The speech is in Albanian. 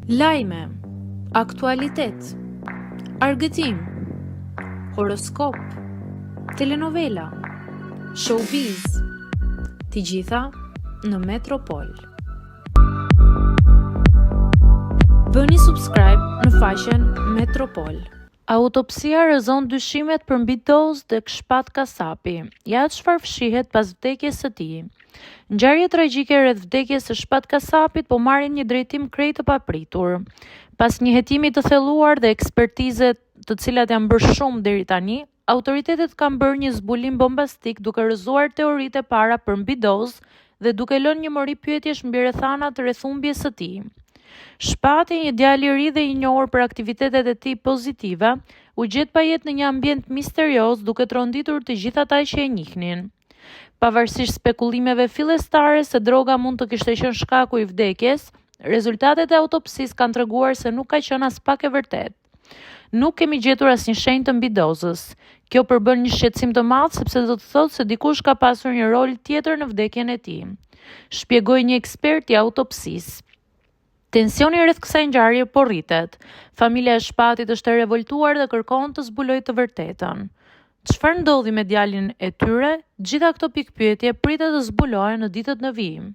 Lajme, aktualitet, argëtim, horoskop, telenovela, showbiz, të gjitha në Metropol. Bëni subscribe në faqen Metropol. Autopsia rrezon dyshimet për mbi dozë tek Shpat Kasapi. Ja çfarë fshihet pas vdekjes së tij. Ngjarje tragjike rreth vdekjes së Shpat Kasapit po marrin një drejtim krejt të papritur. Pas një hetimi të thelluar dhe ekspertize të cilat janë bërë shumë deri tani, autoritetet kanë bërë një zbulim bombastik duke rrëzuar teoritë e para për mbi dozë dhe duke lënë një mori pyetjesh mbi rrethanat të rrethumbjes së tij. Shpati, një djalë i ri dhe i njohur për aktivitetet e tij pozitive, u gjet pa jetë në një ambient misterios duke tronditur të gjithë ata që e njihnin. Pavarësisht spekullimeve fillestare se droga mund të kishte qenë shkaku i vdekjes, rezultatet e autopsisë kanë treguar se nuk ka qenë as pak e vërtetë. Nuk kemi gjetur asnjë shenjë të mbidozës. Kjo përbën një shqetësim të madh sepse do të thotë se dikush ka pasur një rol tjetër në vdekjen e tij, shpjegoi një ekspert i autopsisë. Tensioni rreth kësaj ngjarje po rritet. Familja e Shpatit është e revoltuar dhe kërkon të zbulojë të vërtetën. Çfarë ndodhi me djalin e tyre? Gjitha këto pikpyetje pritet të zbulohen në ditët në vijim.